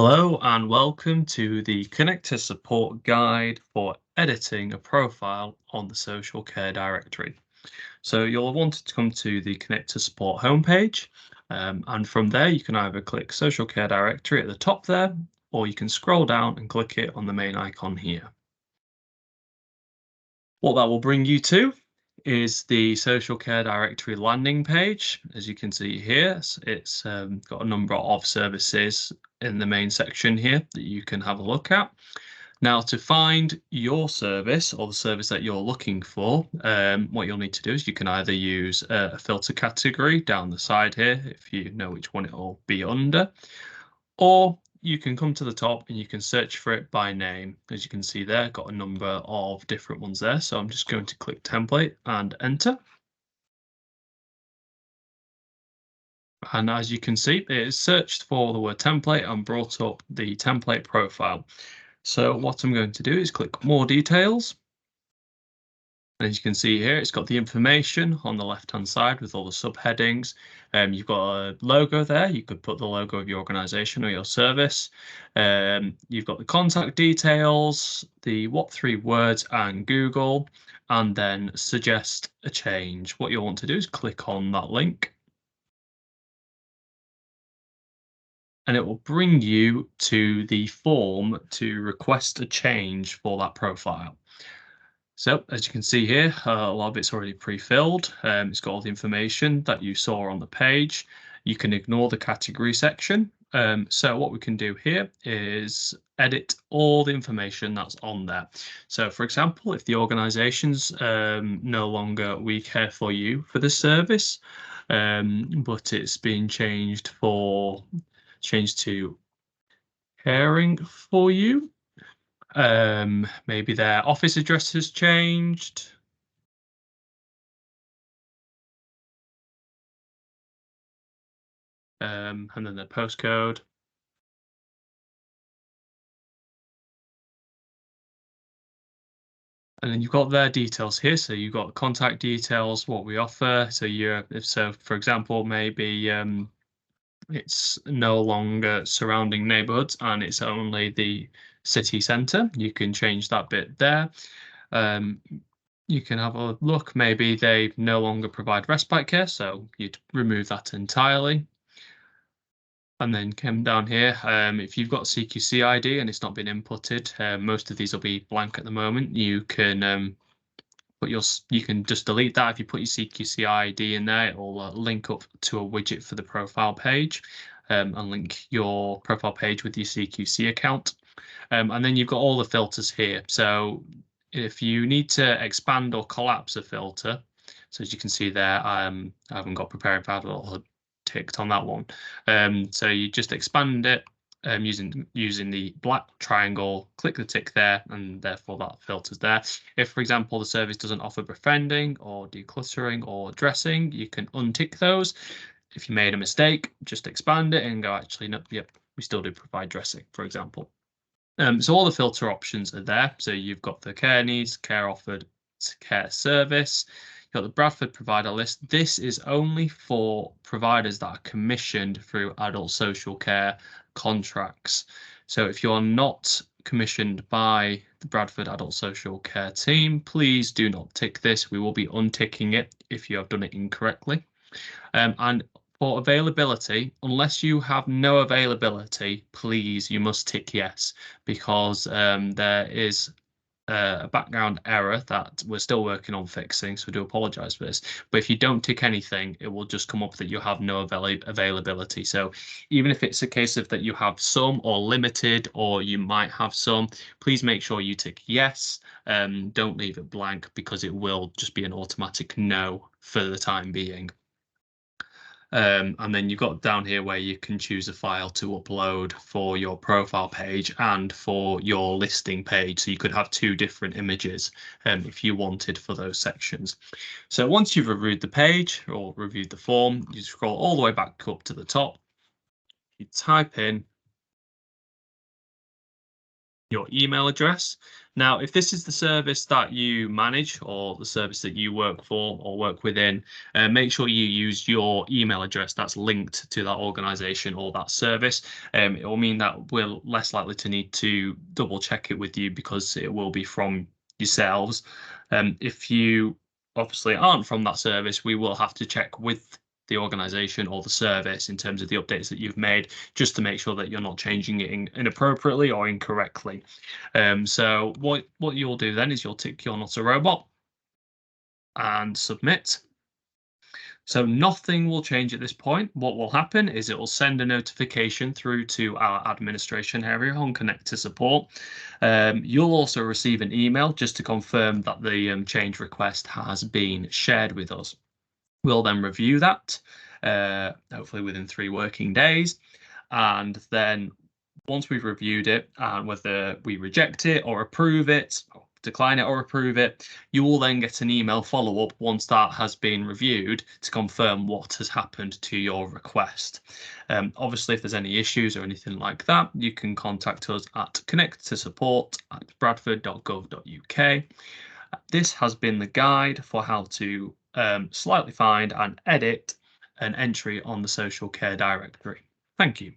Hello and welcome to the Connector Support Guide for editing a profile on the Social Care Directory. So you'll want to come to the Connector Support homepage, and from there you can either click Social Care Directory at the top there, or you can scroll down and click it on the main icon here. What that will bring you to is the Social Care Directory landing page. As you can see here, it's got a number of services in the main section here that you can have a look at. Now, to find your service or the service that you're looking for, what you'll need to do is you can either use a filter category down the side here, if you know which one it will be under, or you can come to the top and you can search for it by name. As you can see there, got a number of different ones there. So I'm just going to click template and enter. And as you can see, it is searched for the word template and brought up the template profile. So what I'm going to do is click more details. As you can see here, it's got the information on the left-hand side with all the subheadings. You've got a logo there. You could put the logo of your organization or your service. You've got the contact details, the what three words and Google, and then suggest a change. What you'll want to do is click on that link. And it will bring you to the form to request a change for that profile. So as you can see here, a lot of it's already pre-filled. It's got all the information that you saw on the page. You can ignore the category section. So what we can do here is edit all the information that's on there. So for example, if the organization's no longer We Care For You for the service, but it's been changed to Caring For You. Maybe their office address has changed. And then their postcode. And then you've got their details here. So you've got contact details, what we offer. So for example, maybe it's no longer surrounding neighborhoods and it's only the city centre. You can change that bit there. You can have a look. Maybe they no longer provide respite care, so you'd remove that entirely. And then come down here, if you've got CQC ID and it's not been inputted, most of these will be blank at the moment. You can you can just delete that. If you put your CQC ID in there, it will link up to a widget for the profile page, and link your profile page with your CQC account. And then you've got all the filters here. So if you need to expand or collapse a filter, so as you can see there, I haven't got preparing for adult ticked on that one. So you just expand it using the black triangle, click the tick there, and therefore that filters there. If, for example, the service doesn't offer befriending or decluttering or dressing, you can untick those. If you made a mistake, just expand it and go, actually, no, yep, we still do provide dressing, for example. So all the filter options are there. So you've got the care needs, care offered, care service. You've got the Bradford provider list. This is only for providers that are commissioned through adult social care contracts. So if you're not commissioned by the Bradford Adult Social Care team, please do not tick this. We will be unticking it if you have done it incorrectly. And for availability, unless you have no availability, please, you must tick yes, because there is a background error that we're still working on fixing, so I do apologize for this. But if you don't tick anything, it will just come up that you have no availability. So even if it's a case of that you have some or limited, or you might have some, please make sure you tick yes. Don't leave it blank, because it will just be an automatic no for the time being. And then you've got down here where you can choose a file to upload for your profile page and for your listing page. So you could have two different images if you wanted for those sections. So once you've reviewed the page or reviewed the form, you scroll all the way back up to the top. You type in your email address. Now, if this is the service that you manage or the service that you work for or work within, make sure you use your email address that's linked to that organization or that service. It will mean that we're less likely to need to double check it with you because it will be from yourselves. If you obviously aren't from that service, we will have to check with the organization or the service in terms of the updates that you've made, just to make sure that you're not changing it inappropriately or incorrectly. So what you'll do then is you'll tick "You're not a robot" and submit. So nothing will change at this point. What will happen is it will send a notification through to our administration area on Connect to Support. You'll also receive an email just to confirm that the change request has been shared with us. We'll then review that, hopefully within 3 working days. And then once we've reviewed it, and whether we reject it or approve it, or decline it or approve it, you will then get an email follow-up once that has been reviewed to confirm what has happened to your request. Obviously, if there's any issues or anything like that, you can contact us at connecttosupport@bradford.gov.uk. This has been the guide for how to slightly find and edit an entry on the social care directory. Thank you.